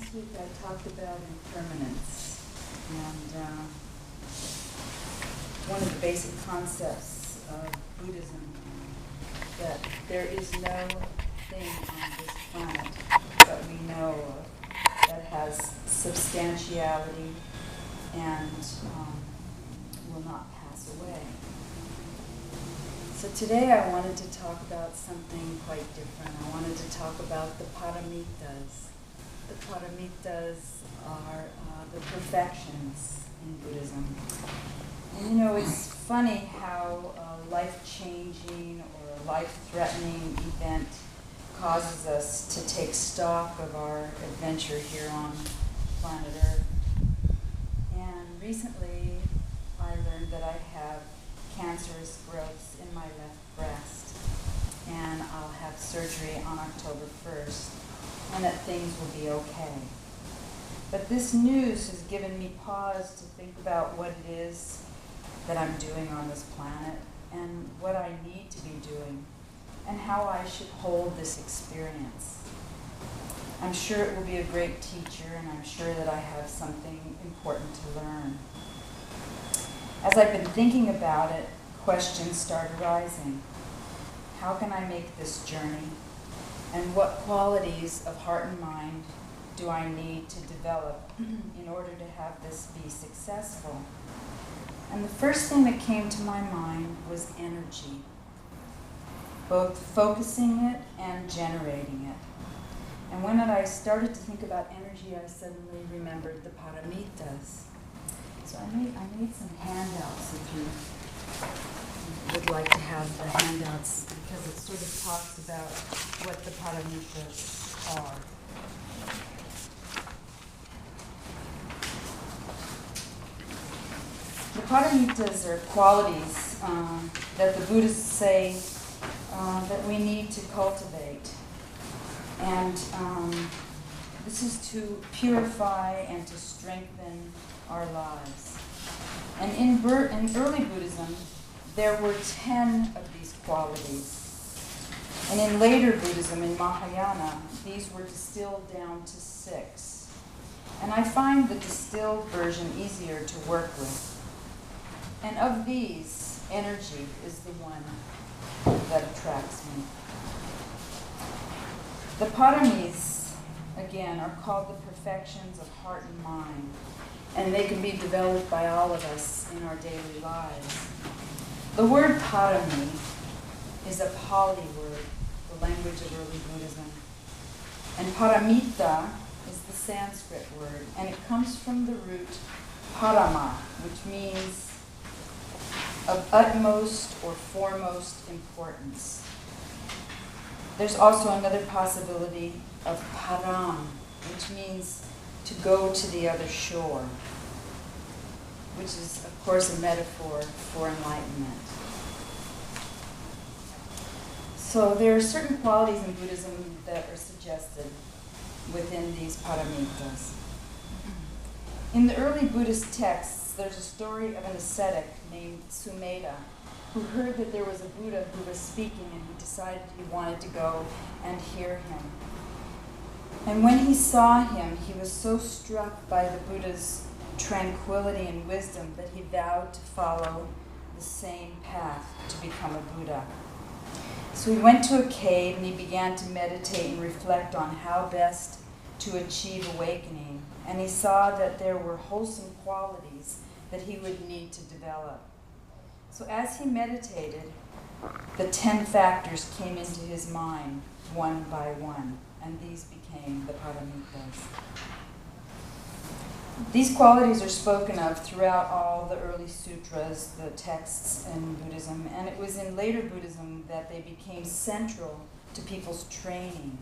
Last week I talked about impermanence, and one of the basic concepts of Buddhism, that there is no thing on this planet that we know of that has substantiality and will not pass away. So today I wanted to talk about something quite different. I wanted to talk about the Paramitas. The Paramitas are the perfections in Buddhism. And you know, it's funny how a life-changing or a life-threatening event causes us to take stock of our adventure here on planet Earth. And recently I learned that I have cancerous growths in my left breast, and I'll have surgery on October 1st, and that things will be okay. But this news has given me pause to think about what it is that I'm doing on this planet, and what I need to be doing, and how I should hold this experience. I'm sure it will be a great teacher, and I'm sure that I have something important to learn. As I've been thinking about it, questions start arising. How can I make this journey? And what qualities of heart and mind do I need to develop in order to have this be successful? And the first thing that came to my mind was energy, both focusing it and generating it. And when I started to think about energy, I suddenly remembered the Paramitas. So I made some handouts if you would like to have the handouts, because it sort of talks about what the Paramitas are. The Paramitas are qualities that the Buddhists say that we need to cultivate. And this is to purify and to strengthen our lives. And in early Buddhism, there were 10 of these qualities. And in later Buddhism, in Mahayana, these were distilled down to 6. And I find the distilled version easier to work with. And of these, energy is the one that attracts me. The paramis, again, are called the perfections of heart and mind, and they can be developed by all of us in our daily lives. The word parami is a Pali word, the language of early Buddhism. And paramita is the Sanskrit word, and it comes from the root parama, which means of utmost or foremost importance. There's also another possibility of param, which means to go to the other shore, which is, of course, a metaphor for enlightenment. So there are certain qualities in Buddhism that are suggested within these paramitas. In the early Buddhist texts, there's a story of an ascetic named Sumedha who heard that there was a Buddha who was speaking, and he decided he wanted to go and hear him. And when he saw him, he was so struck by the Buddha's tranquility and wisdom that he vowed to follow the same path to become a Buddha. So he went to a cave and he began to meditate and reflect on how best to achieve awakening. And he saw that there were wholesome qualities that he would need to develop. So as he meditated, the 10 factors came into his mind one by one, and these became the Paramitas. These qualities are spoken of throughout all the early sutras, the texts in Buddhism, and it was in later Buddhism that they became central to people's training.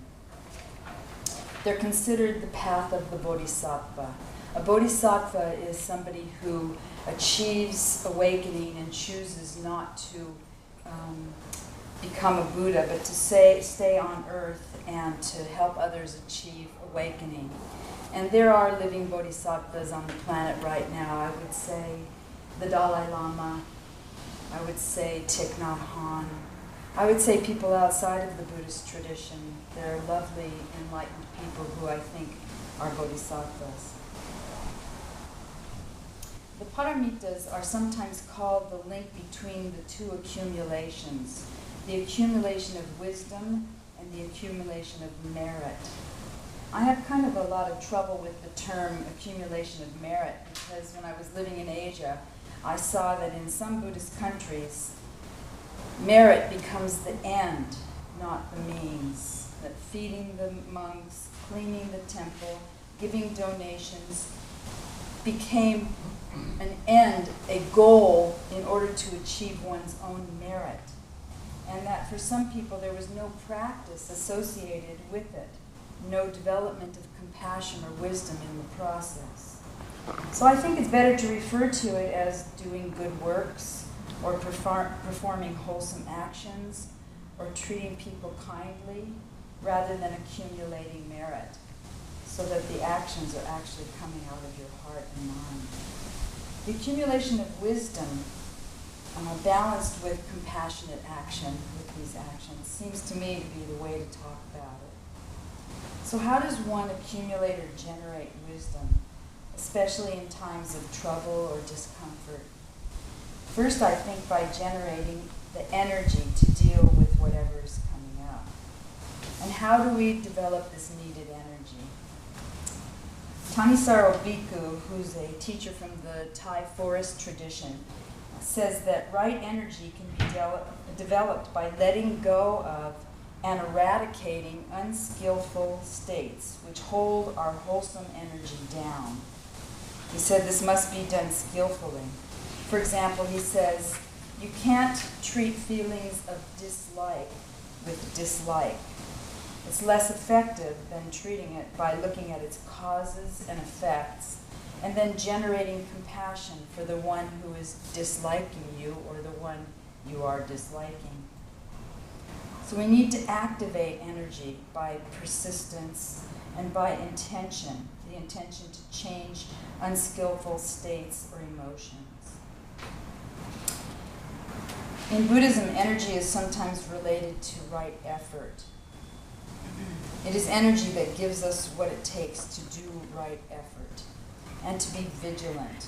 They're considered the path of the Bodhisattva. A Bodhisattva is somebody who achieves awakening and chooses not to become a Buddha, but to stay on earth and to help others achieve awakening. And there are living bodhisattvas on the planet right now. I would say the Dalai Lama, I would say Thich Nhat Hanh, I would say people outside of the Buddhist tradition. They're lovely, enlightened people who I think are bodhisattvas. The paramitas are sometimes called the link between the two accumulations, the accumulation of wisdom and the accumulation of merit. I have kind of a lot of trouble with the term accumulation of merit because when I was living in Asia, I saw that in some Buddhist countries, merit becomes the end, not the means. That feeding the monks, cleaning the temple, giving donations became an end, a goal in order to achieve one's own merit. And that for some people there was no practice associated with it, no development of compassion or wisdom in the process. So I think it's better to refer to it as doing good works, or performing wholesome actions, or treating people kindly, rather than accumulating merit, so that the actions are actually coming out of your heart and mind. The accumulation of wisdom, balanced with compassionate action with these actions, seems to me to be the way to talk about it. So how does one accumulate or generate wisdom, especially in times of trouble or discomfort? First, I think by generating the energy to deal with whatever is coming up. And how do we develop this needed energy? Thanissaro Bhikkhu, who's a teacher from the Thai forest tradition, says that right energy can be developed by letting go of and eradicating unskillful states which hold our wholesome energy down. He said this must be done skillfully. For example, he says, you can't treat feelings of dislike with dislike. It's less effective than treating it by looking at its causes and effects and then generating compassion for the one who is disliking you or the one you are disliking. So we need to activate energy by persistence and by intention, the intention to change unskillful states or emotions. In Buddhism, energy is sometimes related to right effort. It is energy that gives us what it takes to do right effort, and to be vigilant,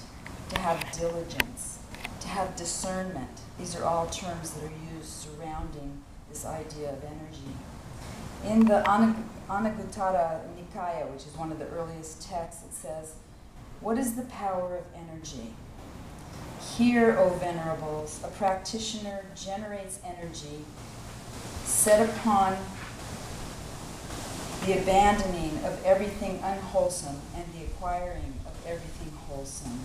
to have diligence, to have discernment. These are all terms that are used surrounding this idea of energy. In the Anaguttara Nikaya, which is one of the earliest texts, it says, what is the power of energy? Hear, O venerables, a practitioner generates energy set upon the abandoning of everything unwholesome and the acquiring of everything wholesome.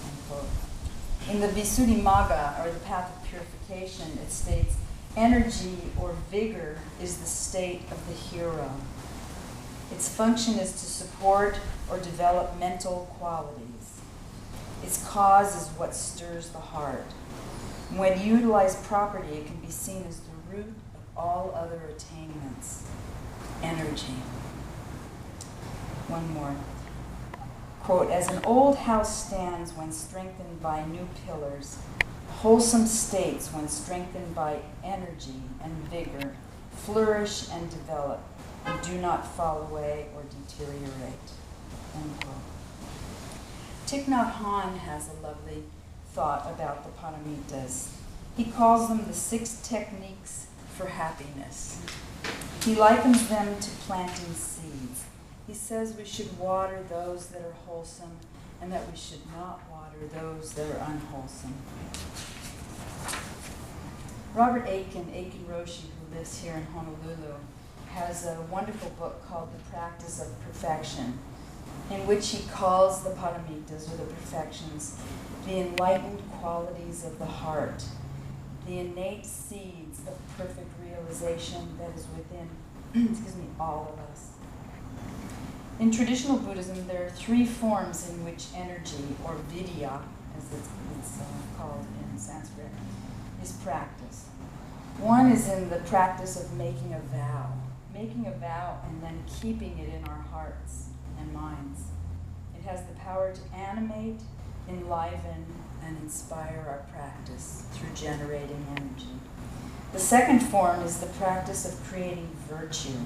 Unquote. In the Visuddhimagga, or the path of purification, it states, energy or vigor is the state of the hero. Its function is to support or develop mental qualities. Its cause is what stirs the heart. When utilized properly, it can be seen as the root of all other attainments. Energy. One more. Quote, as an old house stands when strengthened by new pillars, wholesome states when strengthened by energy and vigor flourish and develop and do not fall away or deteriorate. End quote. Thich Nhat Hanh has a lovely thought about the paramitas. He calls them the 6 techniques for happiness. He likens them to planting seeds. He says we should water those that are wholesome and that we should not water those that are unwholesome. Robert Aiken Roshi, who lives here in Honolulu, has a wonderful book called The Practice of Perfection, in which he calls the paramitas, or the perfections, the enlightened qualities of the heart, the innate seeds of perfect realization that is within all of us. In traditional Buddhism, there are 3 forms in which energy, or vidya, as it's called in Sanskrit, is practiced. One is in the practice of making a vow and then keeping it in our hearts and minds. It has the power to animate, enliven, and inspire our practice through generating energy. The second form is the practice of creating virtue.